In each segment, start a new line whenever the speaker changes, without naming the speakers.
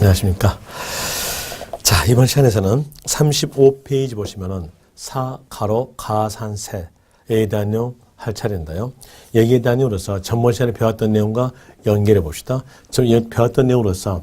안녕하십니까. 자, 이번 시간에서는 35페이지 보시면은 가산세에 대한 내용 할 차례인데요. 여기에 대한 내용으로서 전번 시간에 배웠던 내용과 연결해 봅시다. 지금 배웠던 내용으로서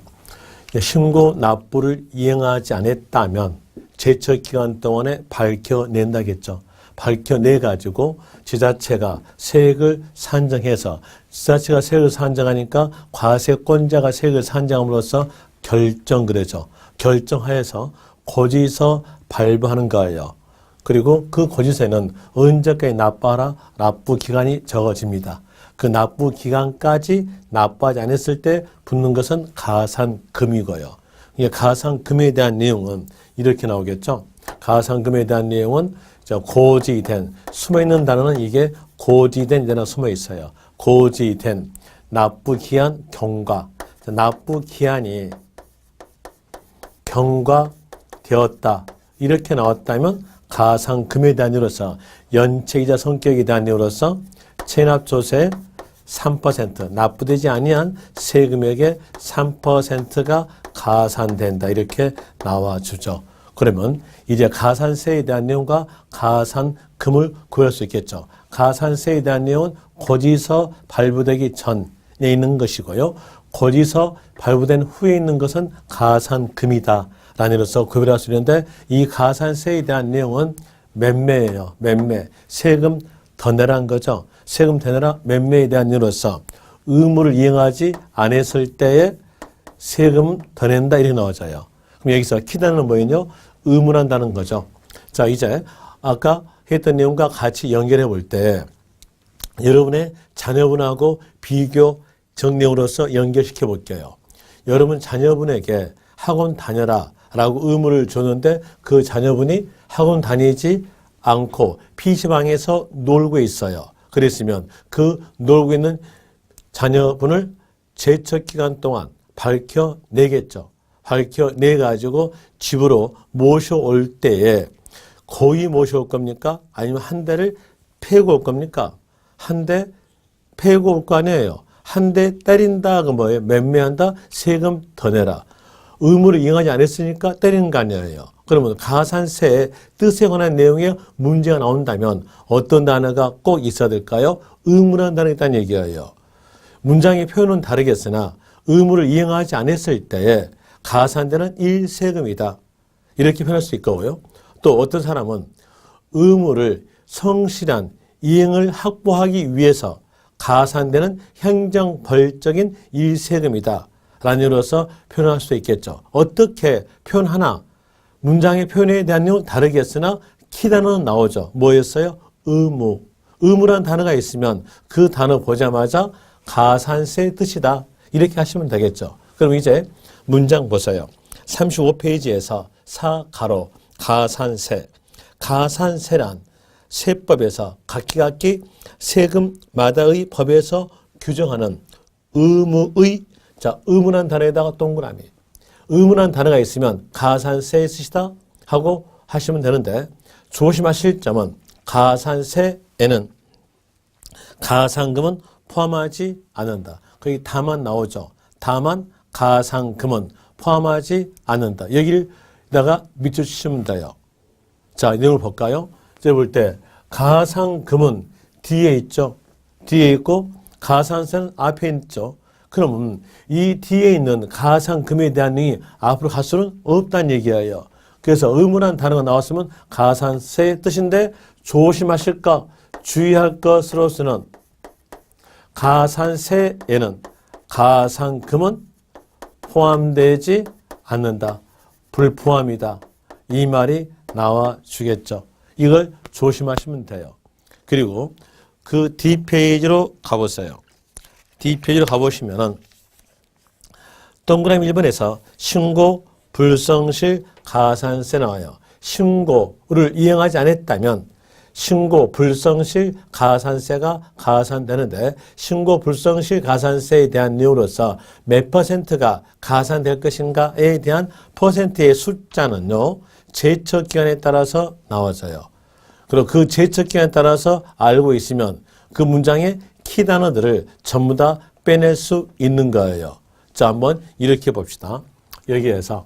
신고 납부를 이행하지 않았다면 제척기간 동안에 밝혀낸다겠죠. 밝혀내가지고 지자체가 세액을 산정해서 지자체가 세액을 산정하니까 과세권자가 세액을 산정함으로써 결정거래죠. 결정하여서 고지서 발부하는 거예요. 그리고 그 고지서에는 언제까지 납부하라 납부 기간이 적어집니다. 그 납부 기간까지 납부하지 않았을 때 붙는 것은 가산금이고요. 가산금에 대한 내용은 이렇게 나오겠죠. 가산금에 대한 내용은 고지된, 숨어있는 단어는 이게 고지된 이라는 숨어 있어요. 고지된 납부기한 경과. 납부기한이 경과되었다. 이렇게 나왔다면 가산금에 대한 이유로서 연체이자 성격에 대한 이유로서 체납조세 3% 납부되지 아니한 세금액의 3%가 가산된다. 이렇게 나와주죠. 그러면 이제 가산세에 대한 내용과 가산금을 구할 수 있겠죠. 가산세에 대한 내용은 고지서 발부되기 전에 있는 것이고요. 고지서 발부된 후에 있는 것은 가산금이다. 라는 의미로서 구별할 수 있는데 이 가산세에 대한 내용은 매매예요. 매매. 세금 더 내라는 거죠. 세금 더 내라 매매에 대한 의미로서 의무를 이행하지 않았을 때에 세금 더 낸다 이렇게 나와져요. 그럼 여기서 키단은 뭐예요? 의무란다는 거죠. 자, 이제 아까 했던 내용과 같이 연결해 볼 때 여러분의 자녀분하고 비교 정리으로서 연결시켜 볼게요. 여러분 자녀분에게 학원 다녀라 라고 의무를 줬는데 그 자녀분이 학원 다니지 않고 PC방에서 놀고 있어요. 그랬으면 그 놀고 있는 자녀분을 제척기간 동안 밝혀내겠죠. 밝혀내가지고 집으로 모셔올 때에 거의 모셔올 겁니까? 아니면 한 대를 패고 올 겁니까? 한 대 패고 올 거 아니에요. 한 대 때린다, 그 뭐예요? 매매한다, 세금 더 내라. 의무를 이행하지 않았으니까 때리는 거 아니에요. 그러면 가산세의 뜻에 관한 내용에 문제가 나온다면 어떤 단어가 꼭 있어야 될까요? 의무라는 단어가 있다는 얘기예요. 문장의 표현은 다르겠으나 의무를 이행하지 않았을 때에 가산되는 일세금이다. 이렇게 표현할 수 있고요. 또 어떤 사람은 의무를 성실한 이행을 확보하기 위해서 가산되는 행정벌적인 일세금이다. 라는 의미로서 표현할 수 있겠죠. 어떻게 표현하나 문장의 표현에 대한 내용은 다르겠으나 키단어는 나오죠. 뭐였어요? 의무. 의무라는 단어가 있으면 그 단어 보자마자 가산세의 뜻이다. 이렇게 하시면 되겠죠. 그럼 이제 문장 보세요. 35페이지에서 가산세. 가산세란 세법에서 각기 세금마다의 법에서 규정하는 의무의 의무란 단어에다가 동그라미. 의무란 단어가 있으면 가산세에 쓰시다 하고 하시면 되는데 조심하실 점은 가산세에는 가산금은 포함하지 않는다. 거기 다만 나오죠. 다만 가산금은 포함하지 않는다. 여기다가 밑줄 치시면 돼요. 자, 이 내용을 볼까요? 이제 볼 때 가산금은 뒤에 있죠. 뒤에 있고 가산세는 앞에 있죠. 그러면 이 뒤에 있는 가산금에 대한 내용이 앞으로 갈 수는 없다는 얘기예요. 그래서 의무란 단어가 나왔으면 가산세의 뜻인데 조심하실 것, 주의할 것으로서는 가산세에는 가산금은 포함되지 않는다. 불포함이다. 이 말이 나와주겠죠. 이걸 조심하시면 돼요. 그리고 그 뒷페이지로 가보세요. 뒷페이지로 가보시면은 동그라미 1번에서 신고 불성실 가산세 나와요. 신고를 이행하지 않았다면 신고 불성실 가산세가 가산되는데 신고 불성실 가산세에 대한 내용으로서 몇 퍼센트가 가산될 것인가에 대한 퍼센트의 숫자는요. 제척기간에 따라서 나와져요. 그리고 그 제척기간에 따라서 알고 있으면 그 문장의 키 단어들을 전부 다 빼낼 수 있는 거예요. 자, 한번 이렇게 봅시다. 여기에서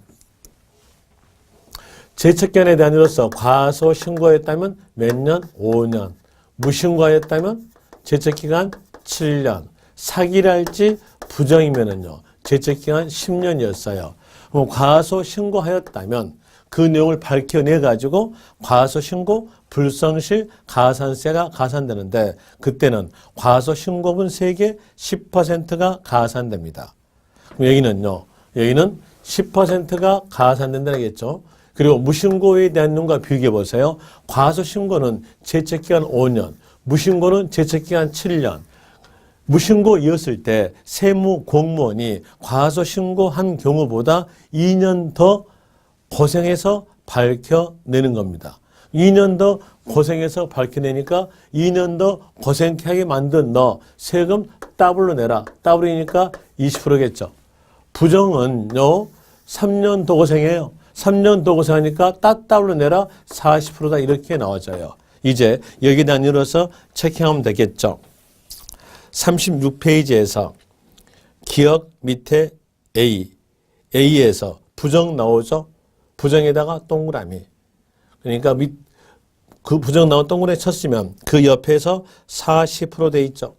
제척기한에 대한 일로서 과소 신고했다면 몇 년? 5년. 무신고했다면 제척기간 7년. 사기랄지 부정이면은요. 제척기간 10년이었어요. 그럼 과소 신고하였다면 그 내용을 밝혀내 가지고 과소 신고 불성실 가산세가 가산되는데 그때는 과소 신고분 세액의 10%가 가산됩니다. 그럼 여기는요. 여기는 10%가 가산된다는 얘기겠죠. 그리고 무신고에 대한 내용과 비교해 보세요. 과소 신고는 제척기간 5년, 무신고는 제척기간 7년. 무신고이었을 때 세무 공무원이 과소 신고한 경우보다 2년 더 고생해서 밝혀내는 겁니다. 2년 더 고생해서 밝혀내니까 2년 더 고생하게 만든 너 세금 더블로 내라. 더블이니까 20%겠죠. 부정은요 3년 더 고생해요. 3년 더 고생하니까 더블로 내라 40%다 이렇게 나와져요. 이제 여기 단위로서 체킹하면 되겠죠. 36페이지에서 기억 밑에 A에서 부정 나오죠. 부정에다가 동그라미. 그러니까 그 부정 나온 동그라미 쳤으면 그 옆에서 40% 돼 있죠.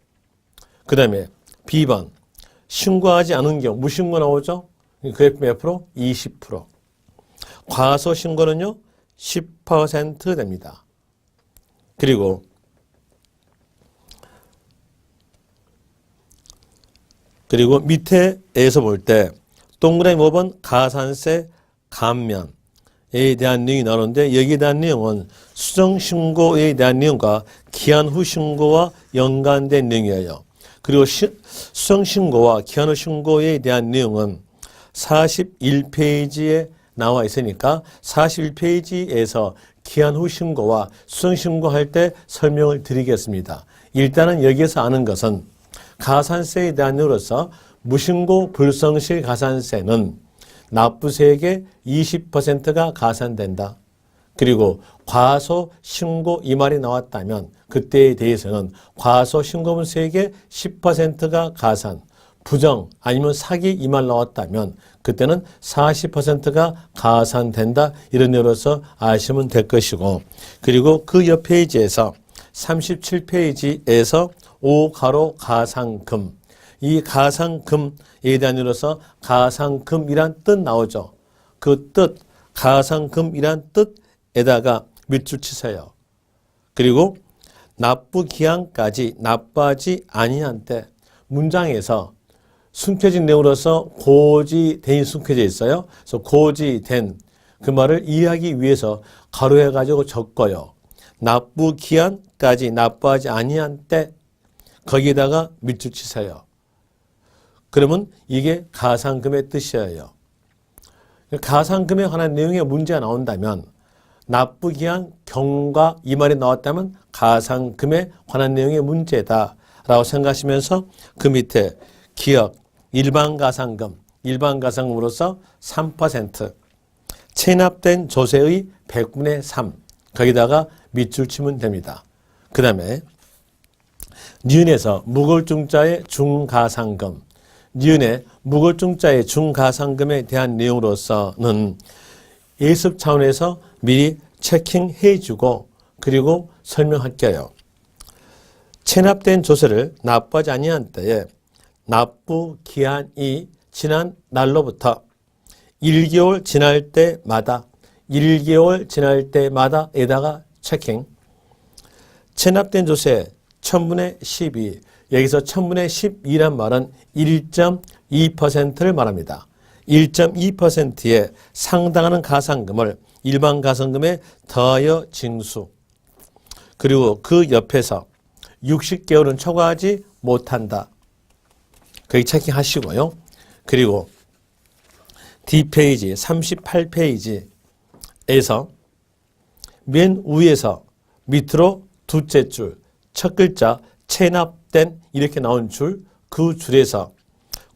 그 다음에 B번 신고하지 않은 경우 무신고 나오죠. 그 옆에 몇 프로? 20%. 과소 신고는요 10% 됩니다. 그리고 밑에에서 볼 때 동그라미 5번 가산세 감면에 대한 내용이 나오는데 여기에 대한 내용은 수정신고에 대한 내용과 기한 후 신고와 연관된 내용이에요. 그리고 수정신고와 기한 후 신고에 대한 내용은 41페이지에 나와 있으니까 41페이지에서 기한 후 신고와 수정신고할 때 설명을 드리겠습니다. 일단은 여기에서 아는 것은 가산세에 대한 이유로서 무신고 불성실 가산세는 납부세액의 20%가 가산된다. 그리고 과소 신고 이 말이 나왔다면 그때에 대해서는 과소 신고분 세액의 10%가 가산, 부정 아니면 사기 이 말 나왔다면 그때는 40%가 가산된다. 이런 의미로서 아시면 될 것이고 그리고 그 옆 페이지에서 37페이지에서 5가로 가상금 이 가상금에 대한 의미로서 가상금이란 뜻 나오죠. 그 뜻 가상금이란 뜻에다가 밑줄 치세요. 그리고 납부기한까지 납부하지 아니한 때 문장에서 숨겨진 내용으로서 고지된이 숨겨져 있어요. 그래서 고지된 그 말을 이해하기 위해서 가로해 가지고 적어요. 납부기한까지 납부하지 아니한 때 거기에다가 밑줄 치세요. 그러면 이게 가상금의 뜻이에요. 가상금에 관한 내용에 문제가 나온다면 납부기한 경과 이 말이 나왔다면 가상금에 관한 내용의 문제다라고 생각하시면서 그 밑에 기억, 일반가상금, 일반가상금으로서 3% 체납된 조세의 100분의 3 거기다가 밑줄 치면 됩니다. 그 다음에 니은에서 무골중자의 중가상금 니은의 무골중자의 중가상금에 대한 내용으로서는 예습 차원에서 미리 체킹해주고 그리고 설명할게요. 체납된 조세를 납부하지 아니한 때에 납부 기한이 지난 날로부터 1개월 지날 때마다 1개월 지날 때마다에다가 체킹. 체납된 조세 1000분의 12 여기서 1000분의 12란 말은 1.2%를 말합니다. 1.2%에 상당하는 가상금을 일반 가상금에 더하여 징수. 그리고 그 옆에서 60개월은 초과하지 못한다. 거기 체킹하시고요. 그리고 D페이지 38페이지에서 맨 위에서 밑으로 두째 줄, 첫 글자 체납된 이렇게 나온 줄, 그 줄에서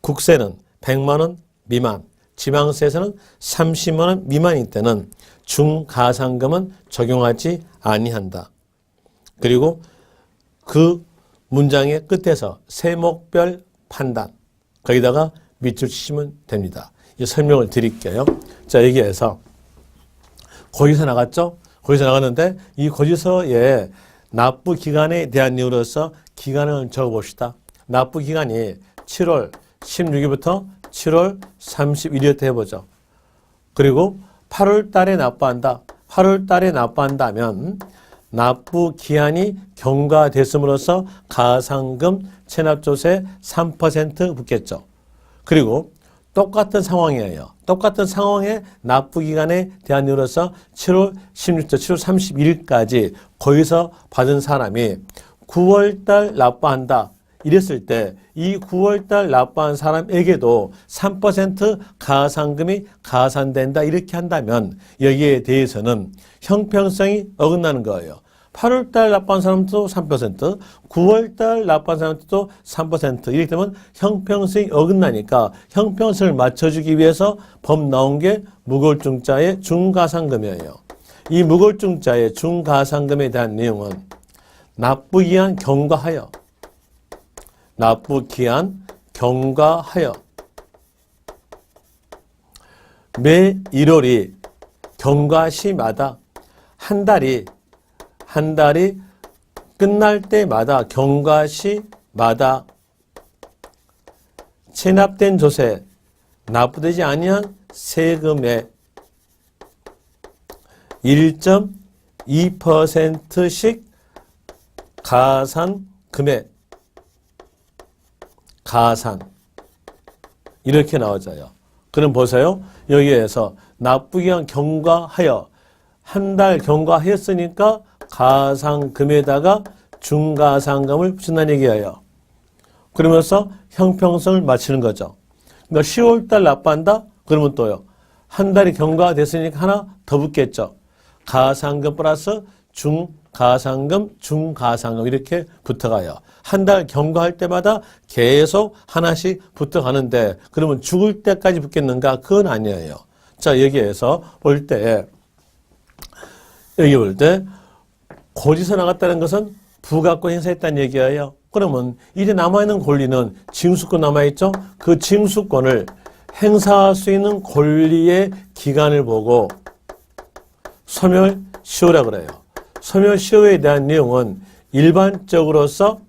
국세는 100만 원 미만, 지방세에서는 30만 원 미만일 때는 중가상금은 적용하지 아니한다. 그리고 그 문장의 끝에서 세목별 판단 거기다가 밑줄 치시면 됩니다. 설명을 드릴게요. 자, 여기에서 고지서 나갔죠? 고지서 나갔는데 이 고지서에 납부 기간에 대한 이유로서 기간을 적어봅시다. 납부 기간이 7월 16일부터 7월 31일부터 해보죠. 그리고 8월 달에 납부한다. 8월 달에 납부한다면 납부 기한이 경과됐음으로써 가산금 체납조세 3% 붙겠죠. 그리고 똑같은 상황이에요. 똑같은 상황에 납부 기간에 대한 이유로서 7월 16일, 7월 31일까지 거기서 받은 사람이 9월 달 납부한다. 이랬을 때 이 9월 달 납부한 사람에게도 3% 가산금이 가산된다. 이렇게 한다면 여기에 대해서는 형평성이 어긋나는 거예요. 8월 달 납부한 사람도 3%, 9월 달 납부한 사람도 3% 이렇게 되면 형평성이 어긋나니까 형평성을 맞춰주기 위해서 법 나온 게 무골증자의 중가산금이에요. 이 무골증자의 중가산금에 대한 내용은 납부기한 경과하여 매 1월이 경과시마다 한 달이 끝날 때마다 경과시마다 체납된 조세 납부되지 아니한 세금의 1.2%씩 가산금액 가산 이렇게 나와져요. 그럼 보세요. 여기에서 납부기한 경과하여 한 달 경과했으니까 가산금에다가 중가산금을 붙인다는 얘기예요. 그러면서 형평성을 맞추는 거죠. 그러니까 10월달 납부한다? 그러면 또요. 한 달이 경과됐으니까 하나 더 붙겠죠. 가산금 플러스 중가산금, 중가산금 이렇게 붙어가요. 한 달 경과할 때마다 계속 하나씩 붙어가는데 그러면 죽을 때까지 붙겠는가? 그건 아니에요. 자, 여기에서 볼 때 고지서 나갔다는 것은 부가권 행사했다는 얘기예요. 그러면 이제 남아있는 권리는 징수권 남아있죠? 그 징수권을 행사할 수 있는 권리의 기간을 보고 소멸시효라고 그래요. 소멸시효에 대한 내용은 일반적으로서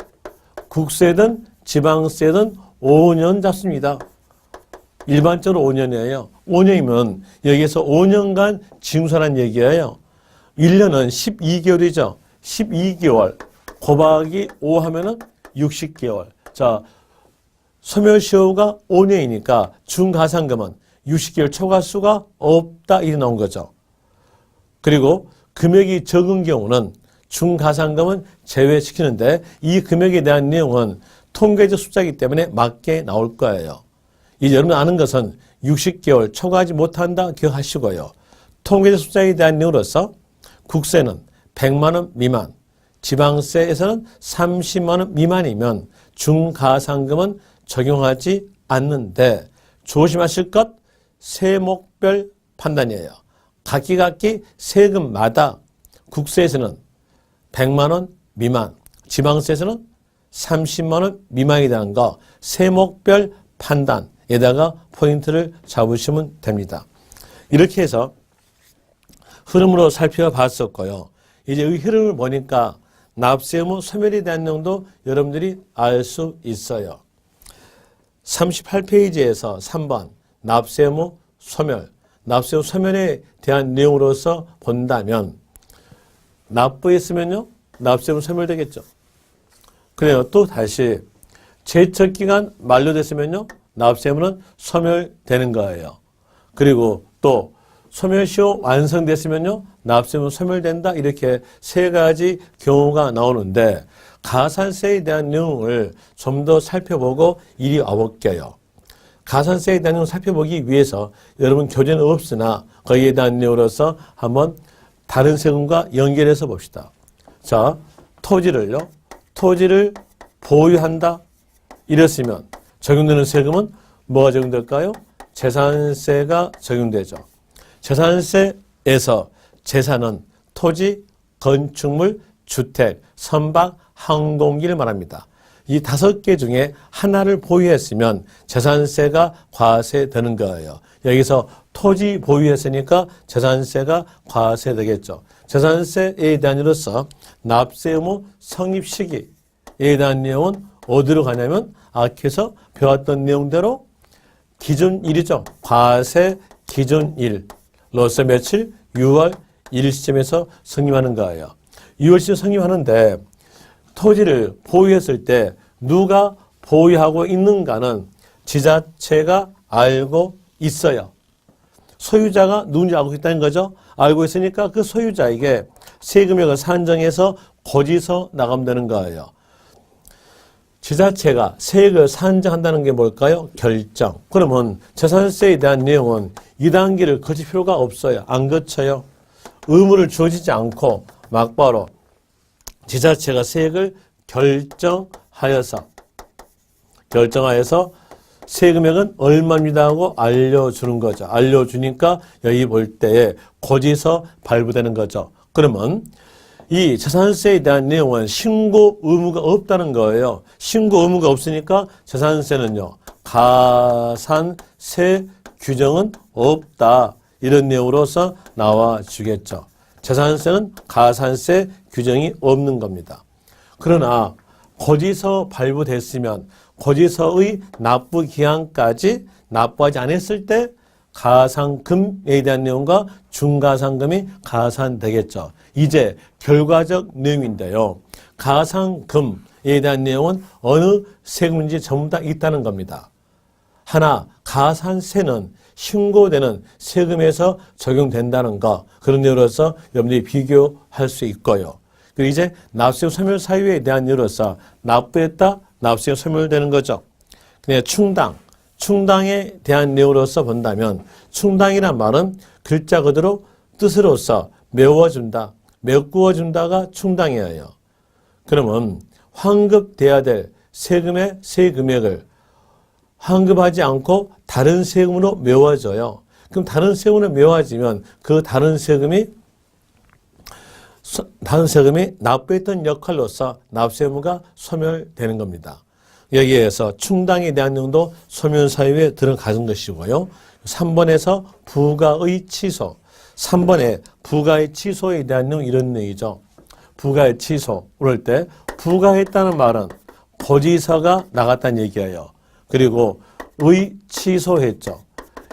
국세든 지방세든 5년 잡습니다. 일반적으로 5년이에요. 5년이면 여기에서 5년간 징수하는 얘기예요. 1년은 12개월이죠. 12개월 곱하기 5 하면은 60개월. 자, 소멸시효가 5년이니까 중가산금은 60개월 초과할 수가 없다. 이렇게 나온 거죠. 그리고 금액이 적은 경우는 중가산금은 제외시키는데 이 금액에 대한 내용은 통계적 숫자이기 때문에 맞게 나올 거예요. 이제 여러분 아는 것은 60개월 초과하지 못한다 기억하시고요. 통계적 숫자에 대한 내용으로서 국세는 100만 원 미만, 지방세에서는 30만 원 미만이면 중가산금은 적용하지 않는데 조심하실 것 세목별 판단이에요. 각기 세금마다 국세에서는 100만 원 미만, 지방세에서는 30만 원 미만이라는 거 세목별 판단에다가 포인트를 잡으시면 됩니다. 이렇게 해서 흐름으로 살펴봤었고요. 이제 이 흐름을 보니까 납세 의무 소멸에 대한 내용도 여러분들이 알 수 있어요. 38페이지에서 3번 납세 의무 소멸, 납세 의무 소멸에 대한 내용으로서 본다면 납부했으면요. 납세 의무 소멸되겠죠. 그래요. 또 다시 제척기간 만료됐으면요. 납세 의무는 소멸되는 거예요. 그리고 또 소멸시효 완성됐으면요. 납세 의무 소멸된다. 이렇게 세 가지 경우가 나오는데 가산세에 대한 내용을 좀 더 살펴보고 이리 와볼게요. 가산세에 대한 내용을 살펴보기 위해서 여러분 교재는 없으나 거기에 대한 내용으로서 한번 다른 세금과 연결해서 봅시다. 자, 토지를 보유한다. 이랬으면 적용되는 세금은 뭐가 적용될까요? 재산세가 적용되죠. 재산세에서 재산은 토지, 건축물, 주택, 선박, 항공기를 말합니다. 이 5개 중에 하나를 보유했으면 재산세가 과세되는 거예요. 여기서 토지 보유했으니까 재산세가 과세되겠죠. 재산세에 대한 이로서 납세 의무 성립 시기에 대한 내용은 어디로 가냐면 앞에서 배웠던 내용대로 기준일이죠. 과세 기준일로서 며칠? 6월 1일 시점에서 성립하는 거예요. 6월 시점 성립하는데 토지를 보유했을 때 누가 보유하고 있는가는 지자체가 알고 있어요. 소유자가 누군지 알고 있다는 거죠. 알고 있으니까 그 소유자에게 세금액을 산정해서 고지서 나가면 되는 거예요. 지자체가 세액을 산정한다는 게 뭘까요? 결정. 그러면 재산세에 대한 내용은 2단계를 거칠 필요가 없어요. 안 거쳐요. 의무를 주어지지 않고 막바로 지자체가 세액을 결정하여서 세금액은 얼마입니다 하고 알려주는 거죠. 알려주니까 여기 볼 때에 고지서 발부되는 거죠. 그러면 이 재산세에 대한 내용은 신고 의무가 없다는 거예요. 신고 의무가 없으니까 재산세는요. 가산세 규정은 없다. 이런 내용으로서 나와주겠죠. 재산세는 가산세 규정이 없는 겁니다. 그러나 고지서 발부됐으면 고지서의 납부 기한까지 납부하지 않았을 때 가산금에 대한 내용과 중가산금이 가산되겠죠. 이제 결과적 내용인데요. 가산금에 대한 내용은 어느 세금인지 전부 다 있다는 겁니다. 하나, 가산세는 신고되는 세금에서 적용된다는 거, 그런 예로서 여러분들이 비교할 수 있고요. 그리고 이제 납세후 소멸 사유에 대한 예로서 납부했다, 납세후 소멸되는 거죠. 그냥 충당에 대한 내용으로서 본다면 충당이란 말은 글자 그대로 뜻으로서 메워준다, 메꾸어준다가 충당이에요. 그러면 환급돼야 될 세금의 세금액을 환급하지 않고 다른 세금으로 메워져요. 그럼 다른 세금으로 메워지면 그 다른 세금이 납부했던 역할로서 납세 의무가 소멸되는 겁니다. 여기에서 충당에 대한 내용도 소멸 사유에 들어가는 것이고요. 3번에서 부가의 취소. 3번에 부가의 취소에 대한 내용 이런 내용이죠. 부가의 취소. 그럴 때 부가했다는 말은 고지서가 나갔다는 얘기예요. 그리고 의 취소했죠.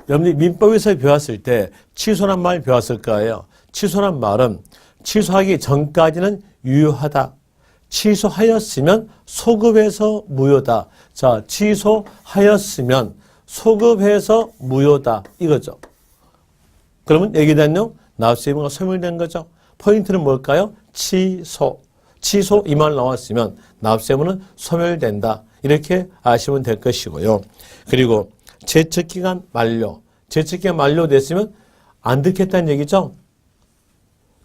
여러분이 민법에서 배웠을 때 취소란 말 배웠을 거예요. 취소란 말은 취소하기 전까지는 유효하다. 취소하였으면 소급해서 무효다. 자, 취소하였으면 소급해서 무효다. 이거죠. 그러면 여기에 대한 내용 납세 의무가 소멸된 거죠. 포인트는 뭘까요? 취소. 취소 이 말 나왔으면 납세 의무는 소멸된다. 이렇게 아시면 될 것이고요. 그리고 제척기간 만료. 제척기간 만료됐으면 안 듣겠다는 얘기죠.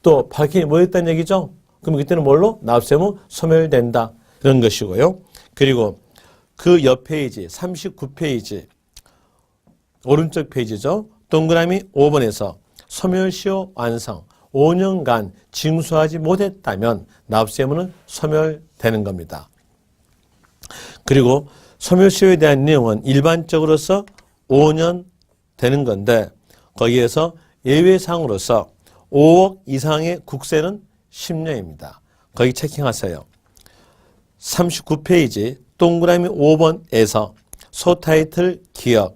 또 밝히지 못했다는 얘기죠. 그럼 그때는 뭘로? 납세 의무 소멸된다. 이런 것이고요. 그리고 그 옆 페이지 39페이지 오른쪽 페이지죠. 동그라미 5번에서 소멸시효 완성 5년간 징수하지 못했다면 납세 의무는 소멸되는 겁니다. 그리고 소멸시효에 대한 내용은 일반적으로서 5년 되는 건데 거기에서 예외상으로서 5억 이상의 국세는 10년입니다. 거기 체킹하세요. 39페이지 동그라미 5번에서 소타이틀 기업,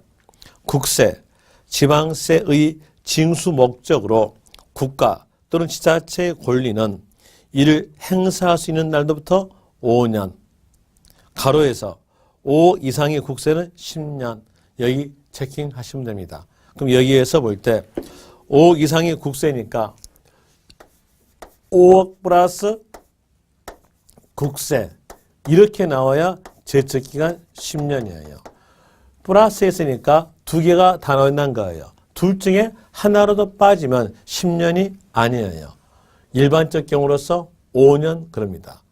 국세, 지방세의 징수 목적으로 국가 또는 지자체의 권리는 이를 행사할 수 있는 날로부터 5년, 가로에서 5억 이상의 국세는 10년, 여기 체킹하시면 됩니다. 그럼 여기에서 볼 때 5억 이상의 국세니까 5억 플러스 국세 이렇게 나와야 제척기간 10년이에요. 플러스 했으니까 두 개가 다 나온다는 거예요. 둘 중에 하나라도 빠지면 10년이 아니에요. 일반적 경우로서 5년 그럽니다.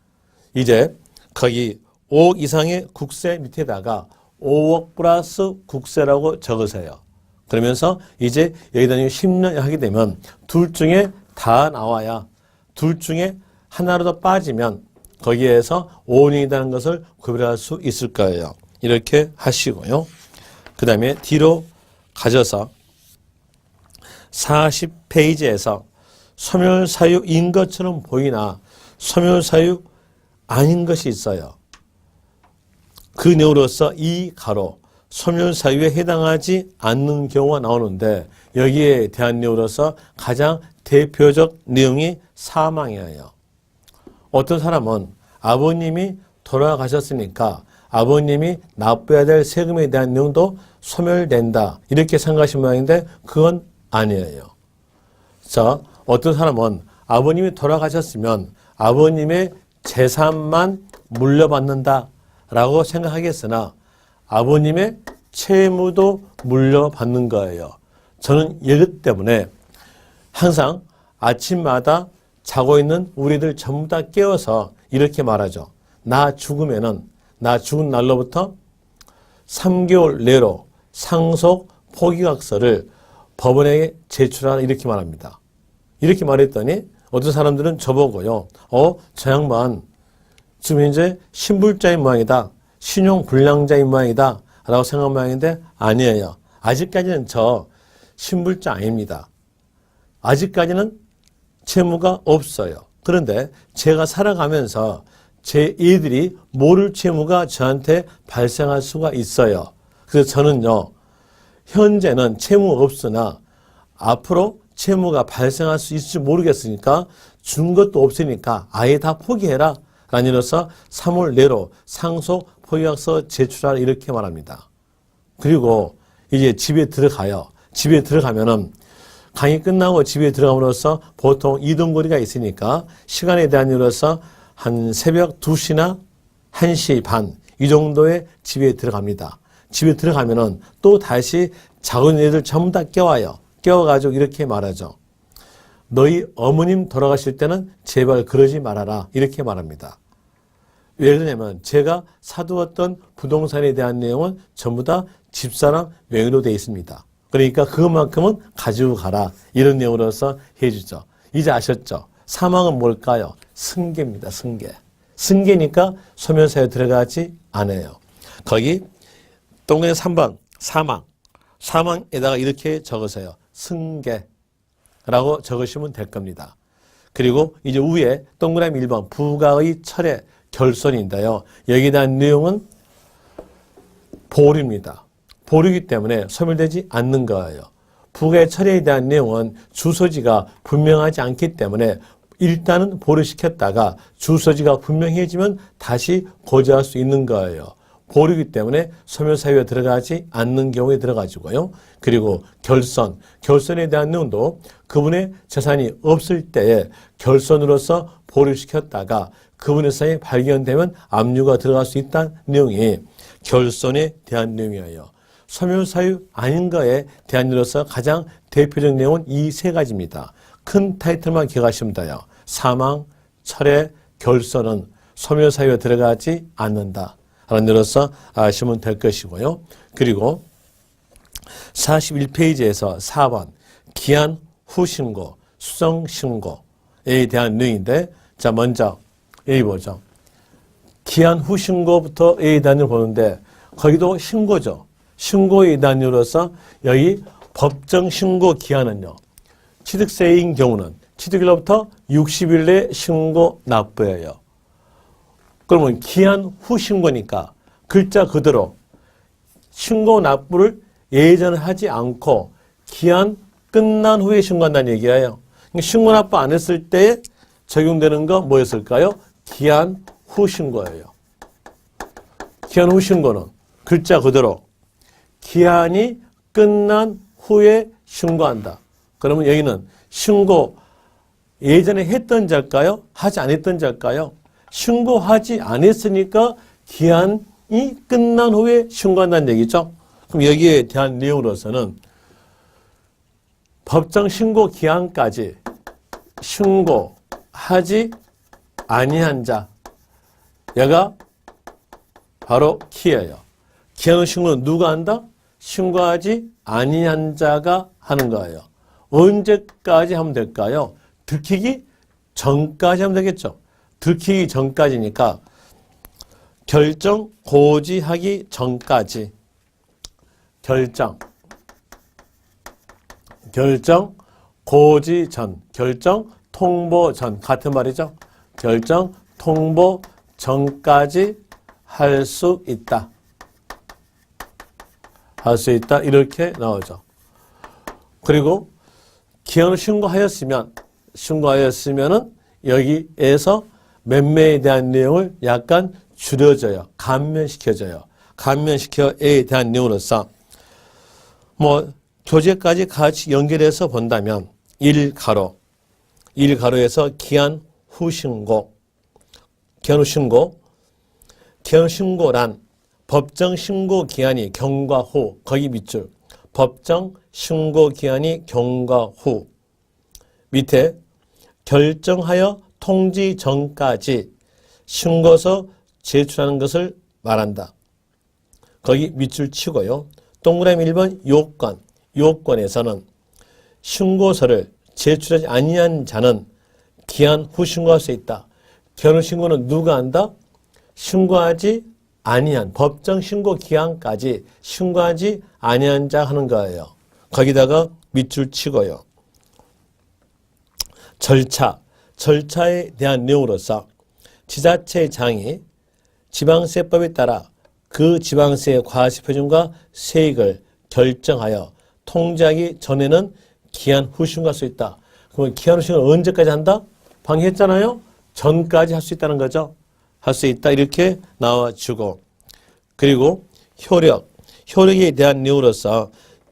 이제 거기 5억 이상의 국세 밑에다가 5억 플러스 국세라고 적으세요. 그러면서 이제 여기다 10년 하게 되면 둘 중에 다 나와야 둘 중에 하나라도 빠지면 거기에서 5년이라는 것을 구별할 수 있을 거예요. 이렇게 하시고요. 그 다음에 뒤로 가져서 40페이지에서 소멸사유인 것처럼 보이나 소멸사유 아닌 것이 있어요. 그 내용으로서 이 가로 소멸사유에 해당하지 않는 경우가 나오는데 여기에 대한 내용으로서 가장 대표적 내용이 사망이에요. 어떤 사람은 아버님이 돌아가셨으니까 아버님이 납부해야 될 세금에 대한 내용도 소멸된다 이렇게 생각하신 모양인데 그건 아니에요. 자, 어떤 사람은 아버님이 돌아가셨으면 아버님의 재산만 물려받는다라고 생각하겠으나 아버님의 채무도 물려받는 거예요. 저는 이것 때문에 항상 아침마다 자고 있는 우리들 전부 다 깨워서 이렇게 말하죠. 나 죽으면은 나 죽은 날로부터 3개월 내로 상속 포기각서를 법원에 제출하라 이렇게 말합니다. 이렇게 말했더니 어떤 사람들은 저보고요. 저 양반 지금 이제 신불자인 모양이다. 신용불량자인 모양이다. 라고 생각한 모양인데 아니에요. 아직까지는 저 신불자 아닙니다. 아직까지는 채무가 없어요. 그런데 제가 살아가면서 제 애들이 모를 채무가 저한테 발생할 수가 있어요. 그래서 저는요. 현재는 채무 없으나 앞으로 채무가 발생할 수 있을지 모르겠으니까 준 것도 없으니까 아예 다 포기해라. 라니로서 3월 내로 상속 포기각서 제출하라 이렇게 말합니다. 그리고 이제 집에 들어가요. 집에 들어가면은 강의 끝나고 집에 들어감으로써 보통 이동거리가 있으니까 시간에 대한 이유로서 한 새벽 2시나 1시 반 이 정도에 집에 들어갑니다. 집에 들어가면은 또 다시 작은 애들 전부 다 깨워요. 깨워가지고 이렇게 말하죠. 너희 어머님 돌아가실 때는 제발 그러지 말아라. 이렇게 말합니다. 왜 그러냐면 제가 사두었던 부동산에 대한 내용은 전부 다 집사람 명의로 되어 있습니다. 그러니까 그것만큼은 가지고 가라. 이런 내용으로서 해주죠. 이제 아셨죠? 사망은 뭘까요? 승계입니다. 승계. 승계니까 소멸사유에 들어가지 않아요. 거기 동그라미 3번 사망. 사망에다가 이렇게 적으세요. 승계라고 적으시면 될 겁니다. 그리고 이제 위에 동그라미 1번 부가의 철회 결손인데요. 여기에 대한 내용은 보류입니다. 보류이기 때문에 소멸되지 않는 거예요. 부가의 철회에 대한 내용은 주소지가 분명하지 않기 때문에 일단은 보류시켰다가 주소지가 분명해지면 다시 고지할 수 있는 거예요. 보류이기 때문에 소멸사유에 들어가지 않는 경우에 들어가지고요. 그리고 결손, 결손에 대한 내용도 그분의 재산이 없을 때에 결손으로서 보류시켰다가 그분의 재산이 발견되면 압류가 들어갈 수 있다는 내용이 결손에 대한 내용이에요. 소멸사유 아닌 거에 대한 일로서 가장 대표적 내용은 이 세 가지입니다. 큰 타이틀만 기억하시면 돼요. 사망, 철회, 결손은 소멸사유에 들어가지 않는다. 라는 일로서 아시면 될 것이고요. 그리고 41페이지에서 4번 기한 후 신고, 수정 신고에 대한 내용인데 자 먼저 여기 보죠. 기한 후 신고부터에 대한 내용을 보는데 거기도 신고죠. 신고에 대한 이유로서 여기 법정 신고 기한은요. 취득세인 경우는 취득일로부터 60일 내에 신고 납부예요. 그러면 기한 후 신고니까 글자 그대로 신고 납부를 예전에 하지 않고 기한 끝난 후에 신고한다는 얘기예요. 신고 납부 안 했을 때 적용되는 거 뭐였을까요? 기한 후 신고예요. 기한 후 신고는 글자 그대로 기한이 끝난 후에 신고한다. 그러면 여기는 신고 예전에 했던 자일까요? 하지 않았던 자일까요? 신고하지 않았으니까 기한이 끝난 후에 신고한다는 얘기죠. 그럼 여기에 대한 내용으로서는 법정 신고 기한까지 신고하지 아니한 자, 얘가 바로 키예요. 기한 후 신고는 누가 한다? 신고하지 아니한 자가 하는 거예요. 언제까지 하면 될까요? 들키기 전까지 하면 되겠죠. 들키기 전까지니까 결정 고지하기 전까지 결정 고지 전, 결정 통보 전 같은 말이죠. 결정 통보 전까지 할 수 있다. 할 수 있다. 이렇게 나오죠. 그리고 기한을 신고하였으면은 여기에서 매매에 대한 내용을 약간 줄여줘요. 감면시켜줘요. 감면시켜에 대한 내용으로서 교재까지 같이 연결해서 본다면 1가로에서 기한 후 신고, 기한 후 신고란 법정 신고 기한이 경과 후, 거기 밑줄, 법정 신고 기한이 경과 후, 밑에 결정하여 통지 전까지 신고서 제출하는 것을 말한다. 거기 밑줄 치고요. 동그라미 1번 요건, 요건에서는 신고서를 제출하지 아니한 자는 기한 후 신고할 수 있다. 기한 후 신고는 누가 한다? 신고하지 아니한, 법정 신고 기한까지 신고하지 아니한 자 하는 거예요. 거기다가 밑줄 치고요. 절차에 대한 내용으로서 지자체장이 지방세법에 따라 그 지방세의 과세표준과 세액을 결정하여 통지하기 전에는 기한 후 신고할 수 있다. 그러면 기한 후 신고를 언제까지 한다? 방금 했잖아요. 전까지 할 수 있다는 거죠. 할 수 있다 이렇게 나와주고, 그리고 효력에 대한 내용으로서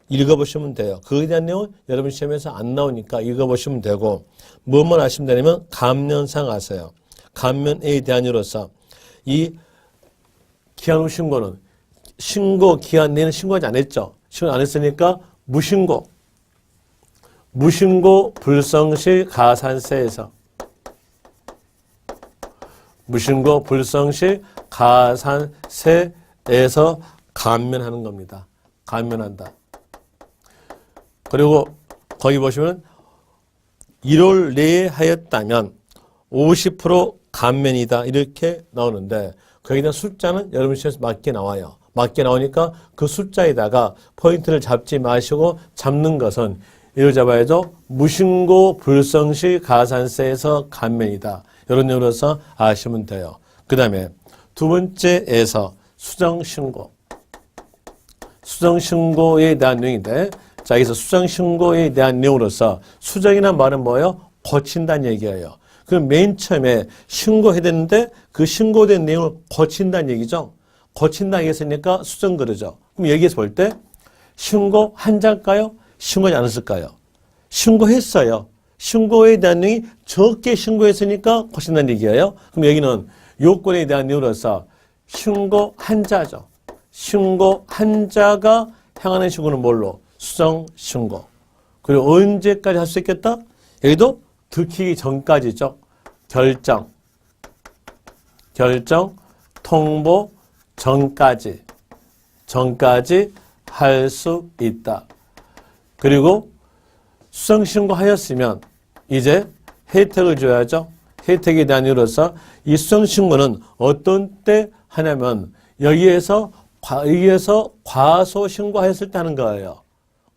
읽어보시면 돼요. 그에 대한 내용은 여러분 시험에서 안 나오니까 읽어보시면 되고, 뭐만 아시면 되냐면 감면상 아세요. 감면에 대한 이유로서 이 기한 후 신고는 신고 기한 내에는 신고하지 않았죠. 신고 안 했으니까 무신고 불성실 가산세에서 감면하는 겁니다. 감면한다. 그리고 거기 보시면 1월 내에 하였다면 50% 감면이다 이렇게 나오는데, 거기에 대한 숫자는 여러분 시험에서 맞게 나와요. 맞게 나오니까 그 숫자에다가 포인트를 잡지 마시고 잡는 것은 이걸 잡아야죠. 무신고 불성실 가산세에서 감면이다. 이런 내용으로서 아시면 돼요. 그 다음에 두 번째에서 수정신고에 대한 내용인데, 자, 여기서 수정신고에 대한 내용으로서 수정이란 말은 뭐예요? 고친다는 얘기예요. 그럼 맨 처음에 신고해야 되는데 그 신고된 내용을 고친다는 얘기죠. 고친다 얘기했으니까 수정 그러죠. 그럼 여기에서 볼 때 신고한 자일까요? 신고하지 않았을까요? 신고했어요. 신고에 대한 내용이 적게 신고했으니까 고친다는 얘기예요. 그럼 여기는 요건에 대한 내용으로서 신고한 자죠. 신고한 자가 행하는 신고는 뭘로? 수정신고. 그리고 언제까지 할 수 있겠다? 여기도 들키기 전까지죠. 결정, 통보 전까지 할 수 있다. 그리고 수정신고 하였으면 이제 혜택을 줘야죠. 혜택에 대한 이유로서 이 수정신고는 어떤 때 하냐면 여기에서 과소신고하였을 때 하는 거예요.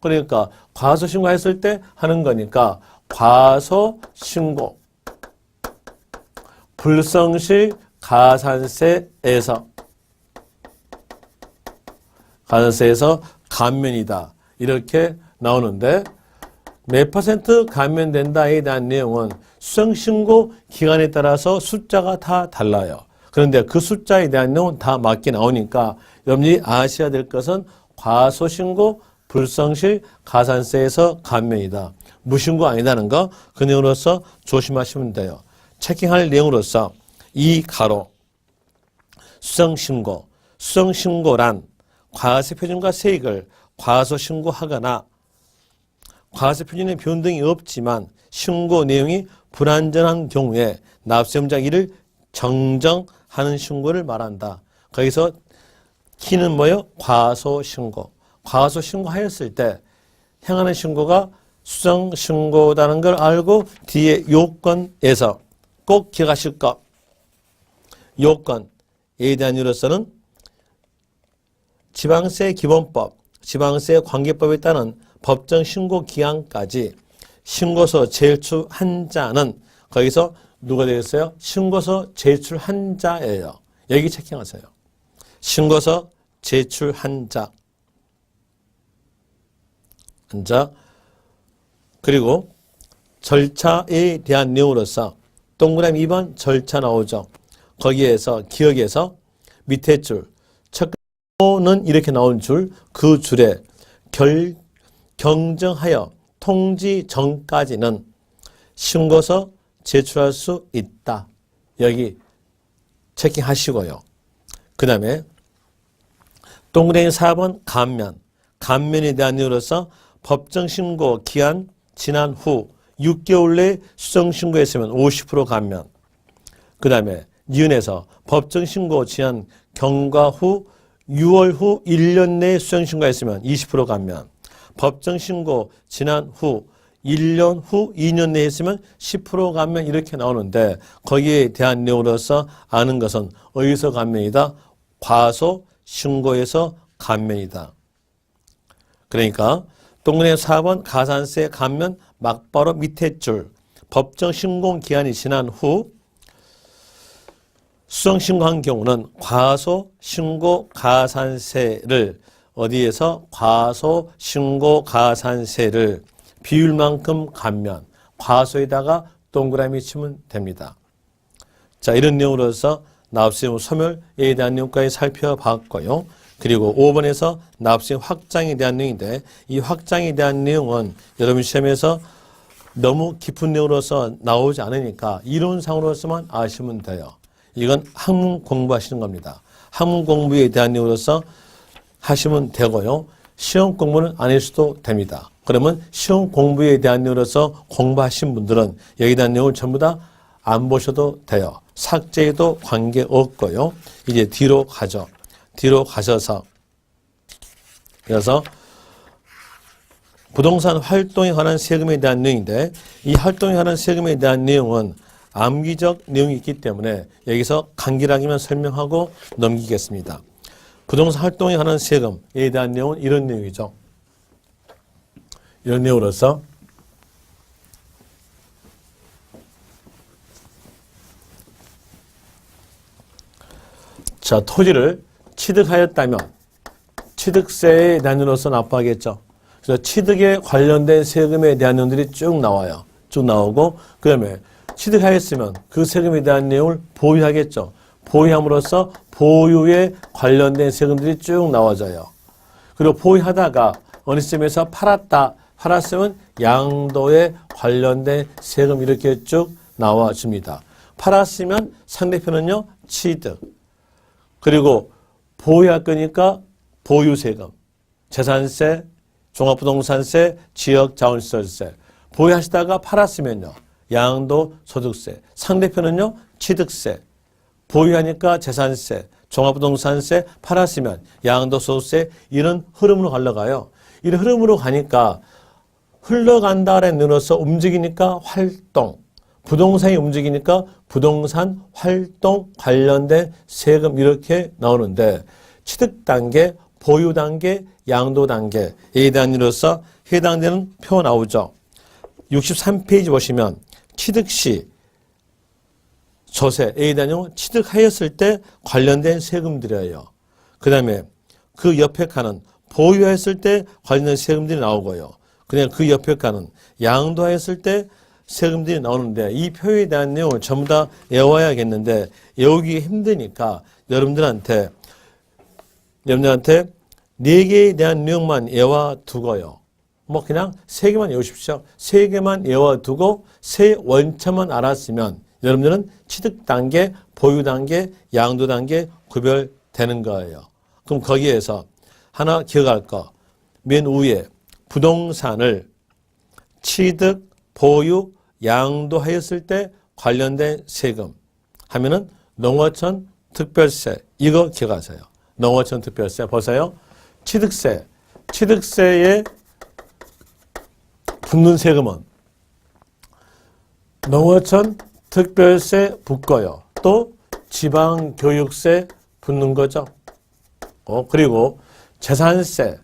그러니까 과소신고했을 때 하는 거니까 과소신고 불성실 가산세에서 감면이다. 이렇게 나오는데 몇 퍼센트 감면된다에 대한 내용은 수정신고 기간에 따라서 숫자가 다 달라요. 그런데 그 숫자에 대한 내용은 다 맞게 나오니까 여러분이 아셔야 될 것은 과소신고 불성실 가산세에서 감면이다. 무신고 아니다는 거, 그 내용으로서 조심하시면 돼요. 체킹할 내용으로서 이 가로 수정신고란 과세표준과 세액을 과소신고하거나 과세표준의 변동이 없지만 신고 내용이 불완전한 경우에 납세의무자 이를 정정하는 신고를 말한다. 거기서 키는 뭐예요? 과소신고하였을 때 행하는 신고가 수정신고라는 걸 알고 뒤에 요건에서 꼭 기억하실 것. 요건에 대한 이유로서는 지방세 기본법, 지방세 관계법에 따른 법정 신고 기한까지 신고서 제출한 자는 거기서 누가 되겠어요? 신고서 제출한 자예요. 여기 체킹하세요. 신고서 제출한 자. 그리고 절차에 대한 내용으로서 동그라미 2번 절차 나오죠. 거기에서 기억에서 밑에 줄 첫는 이렇게 나온 줄, 그 줄에 경정하여 통지 전까지는 신고서 제출할 수 있다. 여기 체킹하시고요. 그 다음에 동그라미 4번 감면에 대한 이유로서 법정신고 기한 지난 후 6개월 내에 수정신고했으면 50% 감면. 그 다음에 니은에서 법정신고 지난 경과 후 6월 후 1년 내에 수정신고했으면 20% 감면. 법정신고 지난 후 1년 후 2년 내에 했으면 10% 감면 이렇게 나오는데 거기에 대한 내용으로서 아는 것은 어디서 감면이다? 과소 신고에서 감면이다. 그러니까 동그라미 4번 가산세 감면 막바로 밑에 줄 법정 신고 기한이 지난 후 수정 신고한 경우는 과소 신고 가산세를 어디에서 과소 신고 가산세를 비율만큼 감면 과소에다가 동그라미 치면 됩니다. 자, 이런 내용으로서 납세의무 소멸에 대한 내용까지 살펴봤고요. 그리고 5번에서 납세 확장에 대한 내용인데 이 확장에 대한 내용은 여러분 시험에서 너무 깊은 내용으로서 나오지 않으니까 이론상으로서만 아시면 돼요. 이건 학문 공부하시는 겁니다. 학문 공부에 대한 내용으로서 하시면 되고요. 시험 공부는 안 해서도 됩니다. 그러면 시험 공부에 대한 내용으로서 공부하신 분들은 여기에 대한 내용을 전부 다 안 보셔도 돼요. 삭제해도 관계없고요. 이제 뒤로 가죠. 뒤로 가셔서 그래서 부동산 활동에 관한 세금에 대한 내용인데 이 활동에 관한 세금에 대한 내용은 암기적 내용이 있기 때문에 여기서 간결하게만 설명하고 넘기겠습니다. 부동산 활동에 관한 세금에 대한 내용은 이런 내용이죠. 이런 내용으로서 자, 토지를 취득하였다면 취득세에 대한 내용으로서 납부하겠죠. 그래서 취득에 관련된 세금에 대한 내용들이 쭉 나와요. 쭉 나오고 그 다음에 취득하였으면 그 세금에 대한 내용을 보유하겠죠. 보유함으로써 보유에 관련된 세금들이 쭉 나와져요. 그리고 보유하다가 어느 시점에서 팔았으면 양도에 관련된 세금 이렇게 쭉 나와줍니다. 팔았으면 상대편은요 취득. 그리고 보유할 거니까 보유세금, 재산세, 종합부동산세, 지역자원시설세. 보유하시다가 팔았으면요 양도소득세. 상대편은요 취득세. 보유하니까 재산세, 종합부동산세, 팔았으면 양도소득세. 이런 흐름으로 가려가요. 이런 흐름으로 가니까 흘러간다라는 의미로서 움직이니까 활동. 부동산이 움직이니까 부동산 활동 관련된 세금 이렇게 나오는데 취득 단계, 보유 단계, 양도 단계에 대한 의미로서 해당되는 표 나오죠. 63페이지 보시면 취득 시 조세에 대한 내용은 취득하였을 때 관련된 세금들이에요. 그 다음에 그 옆에 칸은 보유했을 때 관련된 세금들이 나오고요. 그냥 그 옆에 칸은 양도하였을 때 세금들이 나오는데 이 표에 대한 내용을 전부 다 외워야겠는데 외우기 힘드니까 여러분들한테 4개에 대한 내용만 외워두고요. 뭐 그냥 3개만 외우십시오. 3개만 외워두고 세 원천만 알았으면 여러분들은 취득 단계, 보유 단계, 양도 단계 구별되는 거예요. 그럼 거기에서 하나 기억할 거. 맨 위에 부동산을 취득, 보유, 양도하였을 때 관련된 세금 하면은 농어촌 특별세. 이거 기억하세요. 농어촌 특별세. 보세요. 취득세에 붙는 세금은 농어촌 특별세 붙고요. 또 지방교육세 붙는 거죠. 그리고 재산세에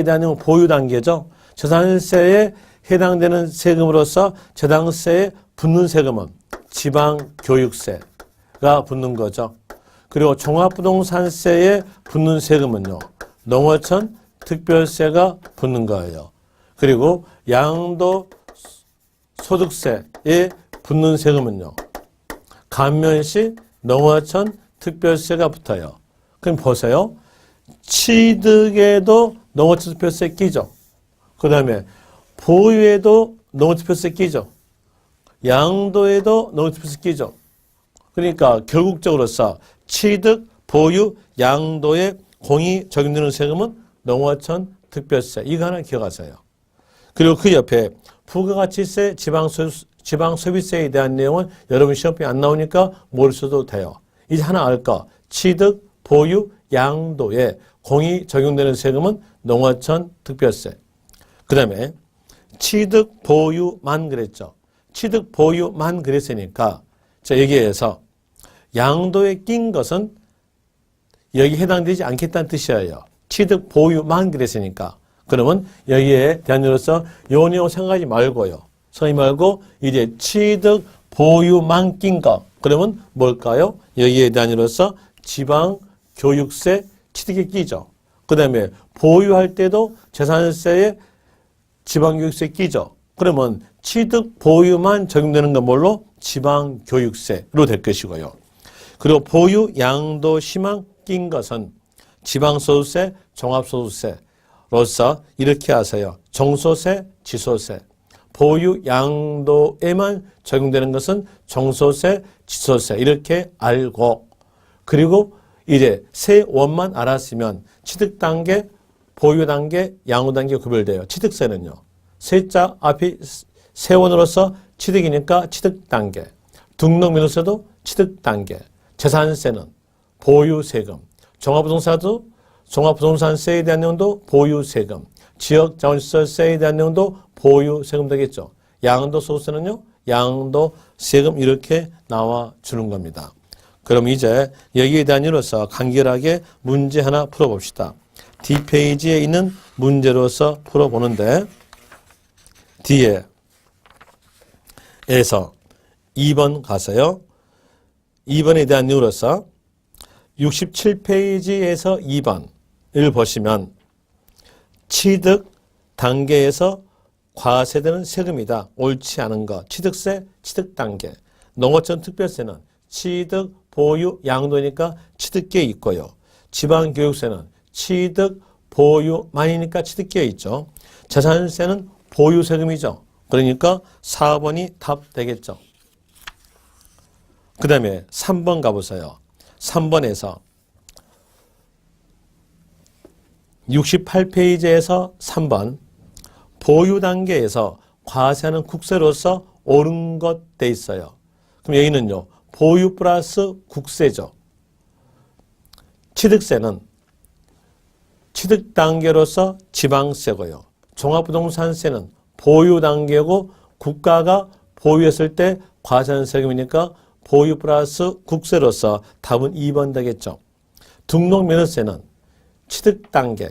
대한 보유 단계죠. 재산세에 해당되는 세금으로서 저당세에 붙는 세금은 지방교육세가 붙는 거죠. 그리고 종합부동산세에 붙는 세금은요, 농어촌 특별세가 붙는 거예요. 그리고 양도소득세에 붙는 세금은요, 감면시 농어촌 특별세가 붙어요. 그럼 보세요. 취득에도 농어촌 특별세 끼죠. 그 다음에 보유에도 농어촌 특별세 끼죠. 양도에도 농어촌 특별세 끼죠. 그러니까 결국적으로서 취득, 보유, 양도에 공이 적용되는 세금은 농어촌 특별세. 이거 하나 기억하세요. 그리고 그 옆에 부가가치세, 지방소비세에 대한 내용은 여러분 시험에 안 나오니까 모르셔도 돼요. 이제 하나 알까? 취득, 보유, 양도에 공이 적용되는 세금은 농어촌 특별세. 그 다음에 취득, 보유만 그랬죠. 취득, 보유만 그랬으니까 자, 여기에서 양도에 낀 것은 여기 해당되지 않겠다는 뜻이에요. 취득, 보유만 그랬으니까. 그러면 여기에 대한으로서 요 내용 생각하지 말고요. 생각하지 말고 이제 취득, 보유만 낀 거. 그러면 뭘까요? 여기에 대한으로서 지방교육세 취득에 끼죠. 그 다음에 보유할 때도 재산세에 지방교육세 끼죠. 그러면 취득, 보유만 적용되는 건 뭘로? 지방교육세로 될 것이고요. 그리고 보유, 양도, 시만 낀 것은 지방소득세, 종합소득세로서 이렇게 하세요. 종소세, 지소세. 보유, 양도에만 적용되는 것은 종소세, 지소세 이렇게 알고 그리고 이제 세원만 알았으면 취득 단계, 보유 단계, 양도 단계 구별돼요. 취득세는요. 세자 앞이 세원으로서 취득이니까 취득 단계. 등록면허세도 취득 단계. 재산세는 보유세금. 종합부동산세에 대한 내용도 보유세금. 지역자원시설세에 대한 내용도 보유세금 되겠죠. 양도소득세는요. 양도세금 이렇게 나와주는 겁니다. 그럼 이제 여기에 대한 이로서 간결하게 문제 하나 풀어봅시다. D페이지에 있는 문제로서 풀어보는데 뒤에서 2번 가서요. 2번에 대한 이유로서 67페이지에서 2번을 보시면 취득 단계에서 과세되는 세금이다. 옳지 않은 것. 취득세, 취득 단계. 농어촌 특별세는 취득, 보유, 양도니까 취득계에 있고요. 지방교육세는 취득, 보유만이니까 취득계에 있죠. 재산세는 보유세금이죠. 그러니까 4번이 답 되겠죠. 그 다음에 3번 가보세요. 3번에서 68페이지에서 3번 보유 단계에서 과세하는 국세로서 옳은 것 돼 있어요. 그럼 여기는요. 보유 플러스 국세죠. 취득세는 취득 단계로서 지방세고요. 종합부동산세는 보유 단계고 국가가 보유했을 때 과세하는 세금이니까 보유 플러스 국세로서 답은 2번 되겠죠. 등록면허세는 취득 단계.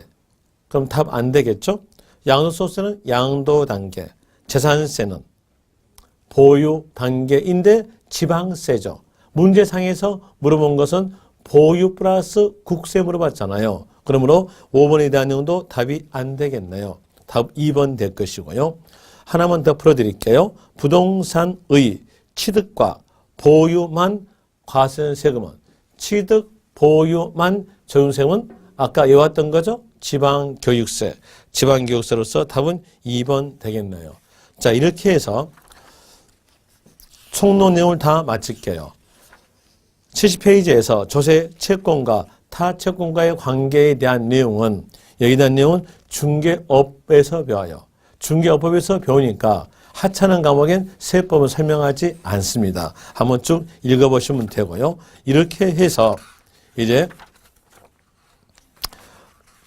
그럼 답 안 되겠죠. 양도소득세는 양도 단계. 재산세는 보유 단계인데 지방세죠. 문제상에서 물어본 것은 보유 플러스 국세 물어봤잖아요. 그러므로 5번에 대한 내용도 답이 안 되겠네요. 답 2번 될 것이고요. 하나만 더 풀어드릴게요. 부동산의 취득과 보유만 과세하는 세금은 취득, 보유만 적용세금은 아까 외웠던 거죠? 지방교육세. 지방교육세로서 답은 2번 되겠네요. 자, 이렇게 해서 총론 내용을 다 마칠게요. 70페이지에서 조세 채권과 타 채권과의 관계에 대한 내용은 여기에 대한 내용은 중개업에서 배워요. 중개업법에서 배우니까 하찮은 과목엔 세법을 설명하지 않습니다. 한번 쭉 읽어보시면 되고요. 이렇게 해서 이제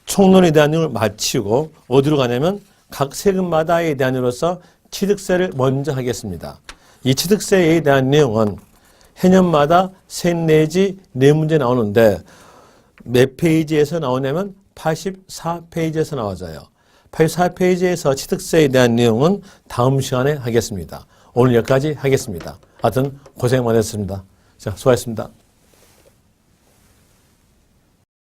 총론에 대한 내용을 마치고 어디로 가냐면 각 세금마다에 대한 이로서 취득세를 먼저 하겠습니다. 이 취득세에 대한 내용은 해년마다 셋 내지 네 문제 나오는데 몇 페이지에서 나오냐면 84페이지에서 나와져요. 84페이지에서 취득세에 대한 내용은 다음 시간에 하겠습니다. 오늘 여기까지 하겠습니다. 하여튼 고생 많으셨습니다. 자, 수고하셨습니다.